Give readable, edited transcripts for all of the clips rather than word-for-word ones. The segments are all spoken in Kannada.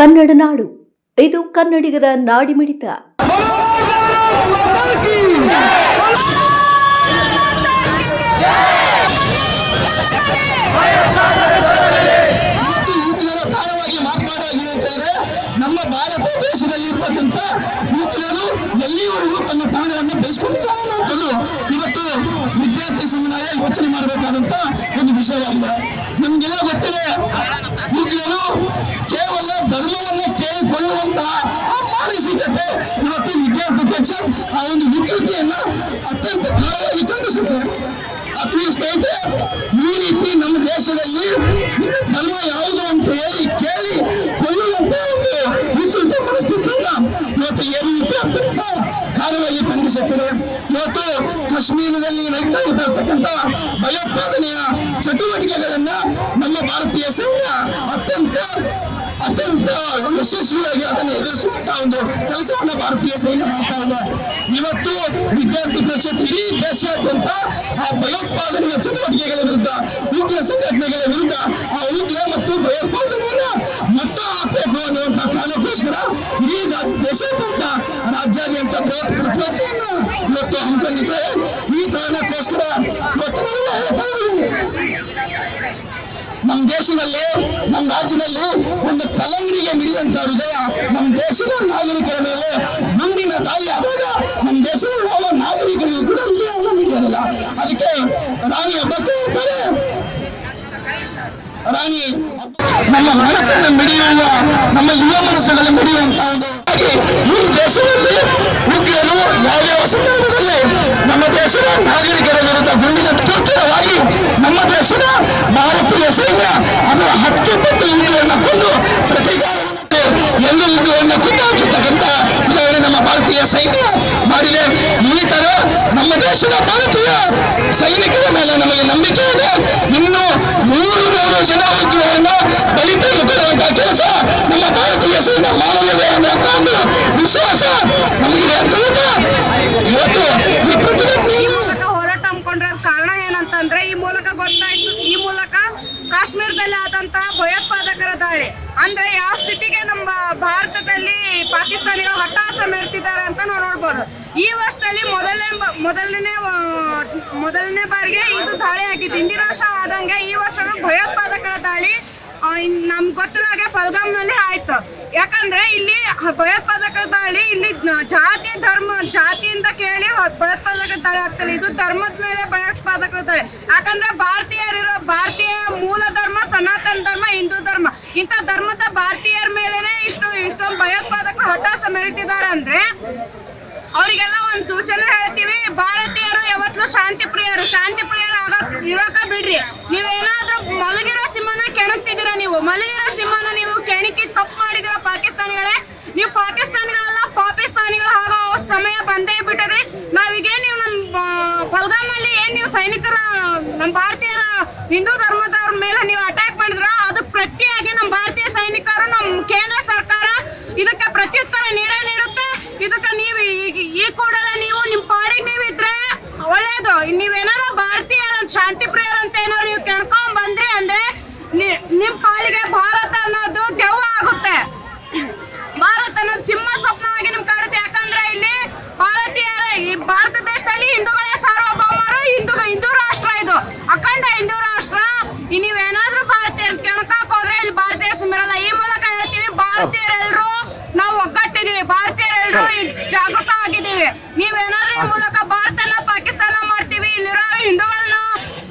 ಕನ್ನಡ ನಾಡು, ಇದು ಕನ್ನಡಿಗರ ನಾಡಿಮಿಡಿತ. ನಮ್ಮ ಭಾರತ ದೇಶದಲ್ಲಿ ಇರ್ತಕ್ಕಂಥ ಯುವಕರು ಎಲ್ಲಿವರೆಗೂ ತನ್ನ ತಾಣವನ್ನು ಬೆಳೆಸಿಕೊಂಡಿದ್ದಾರೆ ಅನ್ನೋದು ಇವತ್ತು ವಿದ್ಯಾರ್ಥಿ ಸಮುದಾಯ ಯೋಚನೆ ಮಾಡಬೇಕಾದಂತ ಒಂದು ವಿಷಯವಾಗಿದೆ. ನಮ್ಗೆಲ್ಲ ಗೊತ್ತಿದೆ, ಯುವಕರು ಕೇವಲ ಧರ್ಮವನ್ನು ಕೇಳಿಕೊಳ್ಳುವಂತಹ ಆ ಮಾನಸಿಕತೆ ಇವತ್ತು ವಿದ್ಯಾರ್ಥಿ ಪರಿಷತ್ ಆ ಒಂದು ವಿಕೃತಿಯನ್ನ ಅತ್ಯಂತ ಕಾಲವಾಗಿ ಖಂಡಿಸುತ್ತೆ. ಆತ್ಮೀಯ ಸ್ನೇಹಿತರೆ, ಈ ರೀತಿ ನಮ್ಮ ದೇಶದಲ್ಲಿ ಧರ್ಮ ಯಾವುದು ಅಂತ ಹೇಳಿ ಕೇಳಿ ಕೊಳ್ಳುವಂತ ಒಂದು ವಿಕೃತ ಮನಸ್ಥಿತಿಯನ್ನ ಇವತ್ತು ಎಬಿವಿಪಿ ಅತ್ಯಂತ ಕಾಲವಾಗಿ ಖಂಡಿಸುತ್ತದೆ. ಇವತ್ತು ಕಾಶ್ಮೀರದಲ್ಲಿ ನಡೀತಾ ಇರತಕ್ಕಂಥ ಭಯೋತ್ಪಾದನೆಯ ಚಟುವಟಿಕೆಗಳನ್ನ ನಮ್ಮ ಭಾರತೀಯ ಸೈನ್ಯ ಅತ್ಯಂತ ಯಶಸ್ವಿಯಾಗಿ ಅದನ್ನು ಎದುರಿಸುವಂತಹ ಒಂದು ಕೆಲಸವನ್ನ ಭಾರತೀಯ ಸೈನ್ಯ ಮಾಡ್ತಾ ಇದೆ. ಇವತ್ತು ವಿದ್ಯಾರ್ಥಿ ಪರಿಷತ್ ಇಡೀ ದೇಶಾದ್ಯಂತ ಆ ಭಯೋತ್ಪಾದನೆಯ ಚಟುವಟಿಕೆಗಳ ವಿರುದ್ಧ, ಉಗ್ರ ಸಂಘಟನೆಗಳ ವಿರುದ್ಧ, ಆ ಉಗ್ರ ಮತ್ತು ಭಯೋತ್ಪಾದನೆಯನ್ನ ಮಟ್ಟ ಹಾಕಬೇಕು ಅನ್ನುವಂತಹ ಕಾರಣಕ್ಕೋಸ್ಕರ ಇಡೀ ದೇಶಾದ್ಯಂತ ರಾಜ್ಯಾದ್ಯಂತ ಬೃಹತ್ ಪ್ರತಿಭಟನೆಯನ್ನ ಇವತ್ತು ಹಮ್ಮಿಕೊಂಡಿದೆ. ಈ ಕಾರಣಕ್ಕೋಸ್ಕರ ಇವತ್ತು ಹೇಳ್ತಾ ಇದ್ದೀವಿ, ನಮ್ಮ ದೇಶದಲ್ಲಿ, ನಮ್ಮ ರಾಜ್ಯದಲ್ಲಿ ಒಂದು ಕಲ್ಲಂಗಡಿಗೆ ಮಿಡಿದಂತ ಹೃದಯ ನಮ್ಮ ದೇಶದ ನಾಗರಿಕರ ಮೇಲೆ ಮುಂದಿನ ದಾಳಿ ಆದಾಗ ನಮ್ಮ ದೇಶದ ಯಾವ ನಾಗರಿಕರಿಗೂ ಕೂಡ ಹೃದಯವನ್ನು ಮಿಡಿಯೋದಿಲ್ಲ. ಅದಕ್ಕೆ ರಾಣಿ ಹಬ್ಬಕ್ಕೆ ಹೇಳ್ತಾರೆ, ರಾಣಿ ನಮ್ಮ ಮನಸ್ಸನ್ನು ಮಿಡಿಯುವ, ನಮ್ಮ ಯುವ ಮನಸ್ಸುಗಳನ್ನು ಮಿಡಿಯುವಂತಹ ಒಂದು ಈ ದೇಶದಲ್ಲಿ ಉಗ್ರರು ಯಾವ್ಯಾವ ಸಂದರ್ಭದಲ್ಲಿ ನಮ್ಮ ದೇಶದ ನಾಗರಿಕರ ವಿರುದ್ಧ ಗುಂಡಿನ ತುರ್ತರವಾಗಿ ನಮ್ಮ ದೇಶದ ಭಾರತೀಯ ಸೈನ್ಯ ಅದರ 10 ಪಟ್ಟು ಉಗ್ರರನ್ನ ಕೊಂದು ಪ್ರತಿಕಾರವನ್ನು ಎಲ್ಲ ಉಗ್ರರನ್ನ ಕೊಂದಾಗಿರ್ತಕ್ಕಂಥ ಉದಾಹರಣೆ ನಮ್ಮ ಭಾರತೀಯ ಸೈನ್ಯ ಮಾಡಿದೆ. ಈ ತರ ನಮ್ಮ ದೇಶದ ಭಾರತೀಯ ಸೈನಿಕರ ಮೇಲೆ ನಮಗೆ ನಂಬಿಕೆ ಇದೆ. ಇನ್ನು 100 ಜನ ಉಗ್ರರನ್ನ ಬಲಿ ತೆಗೆದುಕೊಳ್ಳುವಂತಹ ಕೆಲಸ ನಮ್ಮ ಭಾರತೀಯ ಸೈನ್ಯ ಮಾಡಲಿದೆ ಅನ್ನುವಂತ ಒಂದು ವಿಶ್ವಾಸ ನಮಗಿದೆ ಅಂತ ಇವತ್ತು ಈ ಪ್ರತಿಭಟನೆ ಹೋರಾಟ ಹಮ್ಮಿಕೊಂಡ್ರ ಕಾರಣ ಏನಂತಂದ್ರೆ ಈ ಮೂಲಕ ಗೊತ್ತಾಯ್ತು, ಈ ಮೂಲಕ ಕಾಶ್ಮೀರದಲ್ಲಿ ಆದಂತಹ ಭಯೋತ್ಪಾದಕರ ದಾಳಿ ಅಂದ್ರೆ ಯಾವ ಸ್ಥಿತಿಗೆ ನಮ್ಮ ಭಾರತದಲ್ಲಿ ಪಾಕಿಸ್ತಾನಿಗಳು ಹಠಾಸ ಮೆರೆತಿದ್ದಾರೆ ಅಂತ ನಾವು ನೋಡ್ಬೋದು. ಈ ವರ್ಷದಲ್ಲಿ ಮೊದಲನೇ ಬಾರಿಗೆ ಇದು ದಾಳಿ ಆಗಿತ್ತು. ಹಿಂದಿನ ವರ್ಷ ಆದಂಗೆ ಈ ವರ್ಷ ಭಯೋತ್ಪಾದಕರ ದಾಳಿ ನಮ್ಗೆ ಗೊತ್ತಿರೋ ಹಾಗೆ ಪಹಲ್ಗಾಮ್ನಲ್ಲಿ ಆಯ್ತು. ಯಾಕಂದ್ರೆ ಇಲ್ಲಿ ಭಯೋತ್ಪಾದಕರ ದಾಳಿ ಇಲ್ಲಿ ಜಾತಿಯಿಂದ ಕೇಳಿ ಭಯೋತ್ಪಾದಕರ ದಾಳಿ ಆಗ್ತದೆ. ಇದು ಧರ್ಮದ ಮೇಲೆ ಭಯೋತ್ಪಾದಕರ ದಾಳಿ. ಯಾಕಂದ್ರೆ ಭಾರತೀಯ ಮೂಲ ಧರ್ಮ ಸನಾತನ ಧರ್ಮ, ಹಿಂದೂ ಧರ್ಮ, ಇಂಥ ಧರ್ಮದ ಭಾರತೀಯರ ಮೇಲೆನೆ ಇಷ್ಟೊಂದು ಭಯೋತ್ಪಾದಕರು ಹಠಾಸ ಮೆರೀತಿದ್ದಾರೆ ಅಂದ್ರೆ ಅವರಿಗೆಲ್ಲ ಒಂದು ಸೂಚನೆ ಹೇಳ್ತೀವಿ, ಭಾರತೀಯರು ಯಾವತ್ತೂ ಶಾಂತಿ ಪ್ರಿಯರು ಇರೋಕ ಬಿಡ್ರಿ. ನೀವೇನಾದ್ರೂ ಮಲಗಿರೋ ಸಿಂಹನ ಕೆಣಕ್ತಿದ್ದೀರಾ, ನೀವು ಮಲಗಿರೋ ಸಿಂಹನ ನೀವು ಕೆಣಕಿ ತಪ್ಪು ಮಾಡಿದಿರ ಪಾಕಿಸ್ತಾನಿಗಳೇ. ನೀವು ಪಾಕಿಸ್ತಾನಿಗಳಲ್ಲ, ಪಾಕಿಸ್ತಾನಿಗಳು ಆಗೋ ಸಮಯ ಬಂದೇ ಬಿಟ್ಟದ್ರಿ. ನಾವೀಗೇನು ನೀವು ನಮ್ಮ ಪಹಲ್ಗಾಮಲ್ಲಿ ಏನು ನೀವು ಸೈನಿಕರ ನಮ್ಮ ಭಾರತೀಯರ ಹಿಂದೂ ಧರ್ಮದವ್ರ ಮೇಲೆ ನೀವು ಅಟ್ಯಾಕ್ ಮಾಡಿದ್ರ, ಅದಕ್ಕೆ ಪ್ರತಿಯಾಗಿ ನಮ್ಮ ಭಾರತೀಯ ಸೈನಿಕರು, ನಮ್ಮ ಕೇಂದ್ರ ಸರ್ಕಾರ ಇದಕ್ಕೆ ಪ್ರತ್ಯುತ್ತರ ನೀಡುತ್ತೆ. ಇದಕ್ಕೆ ನೀವು ಈ ಕೂಡಲೇ ನೀವು ನಿಮ್ಮ ಪಾಡಿಗೆ ನೀವಿದ್ರೆ ಒಳ್ಳೇದು. ನೀವೇನಾರ ಭಾರತೀಯರ ಶಾಂತಿ ಪ್ರಿಯರು ಅಂತ ಏನಾದ್ರು ನೀವು ಕೆಣ್ಕೊಂಡ್ ಬಂದ್ರಿ ಅಂದ್ರೆ ನಿಮ್ ಪಾಲಿಗೆ ಭಾರತ ಅನ್ನೋದು ದೆವ್ವ ಆಗುತ್ತೆ. ಭಾರತ ಅನ್ನೋದು ಸಿಂಹ ಸ್ವಪ್ನವಾಗಿ ನಿಮ್ ಕಾಡುತ್ತೆ. ಯಾಕಂದ್ರೆ ಇಲ್ಲಿ ಈ ಭಾರತ ದೇಶದಲ್ಲಿ ಹಿಂದೂಗಳೇ ಸಾರ್ವಭೌಮರು, ಹಿಂದೂ ರಾಷ್ಟ್ರ, ಇದು ಅಖಂಡ ಹಿಂದೂ ರಾಷ್ಟ್ರ. ನೀವೇನಾದ್ರೂ ಭಾರತೀಯರು ಕೆಣಕಕ್ ಹೋದ್ರೆ ಇಲ್ಲಿ ಭಾರತೀಯರು ಸುಮ್ಮಿರಲ್ಲ. ಈ ಮೂಲಕ ಹೇಳ್ತೀವಿ, ಭಾರತೀಯರೆಲ್ಲರೂ ನಾವು ಒಗ್ಗಟ್ಟಿದೀವಿ, ಭಾರತೀಯರೆಲ್ಲರೂ ಜಾಗೃತ ಆಗಿದ್ದೀವಿ. ನೀವೇನಾದ್ರೂ ಈ ಮೂಲಕ ಭಾರತನ ಪಾಕಿಸ್ತಾನ ಮಾಡ್ತೀವಿ, ಇಲ್ಲಿರೋ ಹಿಂದೂಗಳನ್ನ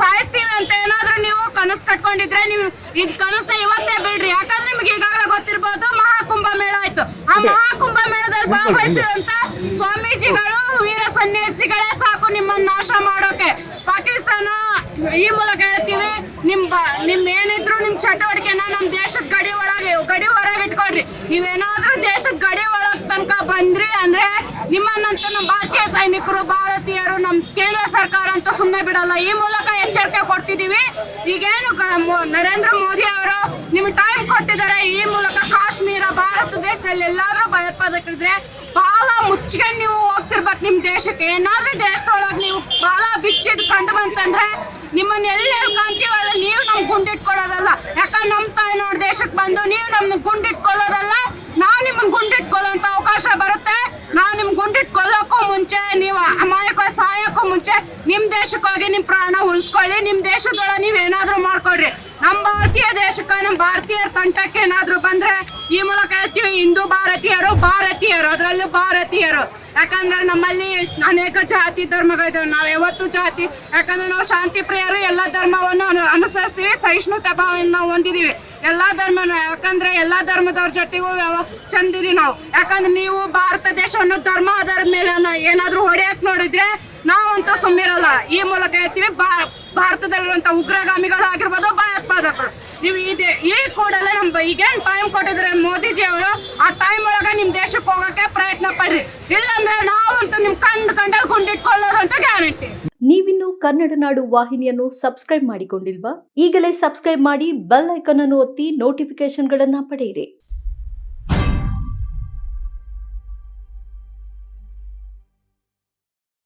ಸಾಯಿಸ್ತೀವಿ ಅಂತ ಏನಾದ್ರೂ ನೀವು ಕನಸು ಕಟ್ಕೊಂಡಿದ್ರೆ ನೀವು ಇದ್ ಕನಸನ್ನ ಇವತ್ತೇ ಬಿಡ್ರಿ. ಯಾಕಂದ್ರೆ ನಿಮ್ಗೆ ಈಗಾಗಲೇ ಗೊತ್ತಿರ್ಬೋದು, ಮಹಾಕುಂಭ ಮೇಳ ಆಯ್ತು. ಆ ಮಹಾಕುಂಭ ಮೇಳದಲ್ಲಿ ಭಾಗವಹಿಸಿದಂತ ಸ್ವಾಮೀಜಿಗಳು, ವೀರ ಸನ್ಯಾಸಿಗಳೇ ಸಾಕು ನಿಮ್ಮನ್ನ ನಾಶ ಮಾಡೋಕೆ. ಪಾಕಿಸ್ತಾನ ಈ ಮೂಲಕ ಹೇಳ್ತೀವಿ, ನಿಮ್ ಏನಿದ್ರು ನಿಮ್ ಚಟುವಟಿಕೆನ ನಮ್ ದೇಶದ ಗಡಿ ಹೊರಗೆ ಇಟ್ಕೊಡ್ರಿ. ನೀವೇನಾದ್ರೂ ದೇಶದ ಗಡಿ ಒಳಗ್ ತನಕ ಬಂದ್ರಿ ಅಂದ್ರೆ ನಿಮ್ಮನ್ನಂತೂ ನಮ್ಮ ಭಾರತೀಯ ಸೈನಿಕರು, ಭಾರತೀಯರು, ನಮ್ ಕೇಂದ್ರ ಸರ್ಕಾರ ಅಂತೂ ಸುಮ್ಮನೆ ಬಿಡಲ್ಲ. ಈ ಮೂಲಕ ಎಚ್ಚರಿಕೆ ಕೊಡ್ತಿದೀವಿ. ಈಗೇನು ನರೇಂದ್ರ ಮೋದಿ ಅವರು ನಿಮ್ಗೆ ಟೈಮ್ ಕೊಟ್ಟಿದ್ದಾರೆ. ಈ ಮೂಲಕ ಕಾಶ್ಮೀರ, ಭಾರತ ದೇಶದಲ್ಲಿ ಎಲ್ಲಾದ್ರೂ ಭಯೋತ್ಪಾದಕರಿದ್ರೆ ಬಾಲ ಮುಚ್ಕೊಂಡು ನೀವು ಹೋಗ್ತಿರ್ಬೇಕು ನಿಮ್ ದೇಶಕ್ಕೆ. ಏನಾದ್ರೂ ದೇಶದೊಳಗೆ ನೀವು ಬಾಲ ಬಿಚ್ಚಿದ್ ಕಂಡು ಬಂತಂದ್ರೆ ನಿಮ್ಮನ್ನ ಎಲ್ಲಿ ಕಾಣ್ತೀವಲ್ಲ, ನೀವು ನಮ್ಗೆ ಗುಂಡಿಟ್ಕೊಳ್ಳೋದಲ್ಲ. ಯಾಕಂದ್ರೆ ನಮ್ಮ ತಾಯಿ ನೋಡಿ ದೇಶಕ್ಕೆ ಬಂದು ನೀವು ನಮ್ಗೆ ಗುಂಡಿಟ್ಕೊಳ್ಳೋದಲ್ಲ. ನಿಮ್ ಪ್ರಾಣ ಉಳಿಸ್ಕೊಳ್ಳಿ, ನಿಮ್ ದೇಶದೊಳಗೆ ನೀವ್ ಏನಾದ್ರೂ ಮಾಡ್ಕೊಳ್ರಿ. ನಮ್ಮ ಭಾರತೀಯ ದೇಶಕ್ಕೆ, ನಮ್ಮ ಭಾರತೀಯರ ತಂಟಕ್ಕೆ ಏನಾದ್ರೂ ಬಂದ್ರೆ ಈ ಮೂಲಕ ಹೇಳ್ತೀವಿ, ಹಿಂದೂ ಭಾರತೀಯರು ಅದರಲ್ಲೂ ಭಾರತೀಯರು. ಯಾಕಂದ್ರೆ ನಮ್ಮಲ್ಲಿ ಅನೇಕ ಜಾತಿ ಧರ್ಮಗಳಿದಾವೆ. ನಾವು ಯಾವತ್ತೂ ಜಾತಿ, ಯಾಕಂದ್ರೆ ನಾವು ಶಾಂತಿ ಪ್ರಿಯರು, ಎಲ್ಲ ಧರ್ಮವನ್ನು ಅನುಸರಿಸ್ತೀವಿ, ಸಹಿಷ್ಣುತೆ ಭಾವವನ್ನು ನಾವು ಹೊಂದಿದೀವಿ ಎಲ್ಲಾ ಧರ್ಮನ. ಯಾಕಂದ್ರೆ ಎಲ್ಲಾ ಧರ್ಮದವ್ರ ಜೊತೆಗೂ ಚಂದಿದೀವಿ ನಾವು. ಯಾಕಂದ್ರೆ ನೀವು ಭಾರತ ದೇಶವನ್ನು ಧರ್ಮ ಆಧಾರದ ಮೇಲೆ ಏನಾದ್ರೂ ಹೊಡೆಯಕ್ ನೋಡಿದ್ರೆ ನಾವಂತೂ ಸುಮ್ಮಿರಲ್ಲ. ಈ ಮೂಲಕ ಹೇಳ್ತೀವಿ, ಭಾರತದಲ್ಲಿರುವಂತ ಉಗ್ರಗಾಮಿಗಳು ಆಗಿರ್ಬೋದು, ಭಯೋತ್ಪಾದಕರು, ನೀವು ಈ ಕೂಡಲೇ ಈಗೇನ್ ಟೈಮ್ ಕೊಟ್ಟಿದ್ರೆ ಮೋದಿಜಿ ಅವರು, ಆ ಟೈಮ್ ಒಳಗೆ ನಿಮ್ ದೇಶಕ್ಕೆ ಹೋಗಕ್ಕೆ ಪ್ರಯತ್ನ ಪಡ್ರಿ. ಇಲ್ಲಾಂದ್ರೆ ನಾವಂತೂ ನಿಮ್ ಕಂಡಲ್ಲಿ ಕೊಂಡಿಟ್ಕೊಳ್ಳೋದು ಅಂತ ಗ್ಯಾರಂಟಿ. ನೀವಿನ್ನು ಕನ್ನಡ ನಾಡು ವಾಹಿನಿಯನ್ನು ಸಬ್ಸ್ಕ್ರೈಬ್ ಮಾಡಿಕೊಂಡಿಲ್ವಾ? ಈಗಲೇ ಸಬ್ಸ್ಕ್ರೈಬ್ ಮಾಡಿ ಬೆಲ್ ಐಕಾನ್ ಅನ್ನು ಒತ್ತಿ ನೋಟಿಫಿಕೇಶನ್ಗಳನ್ನ ಪಡೆಯಿರಿ.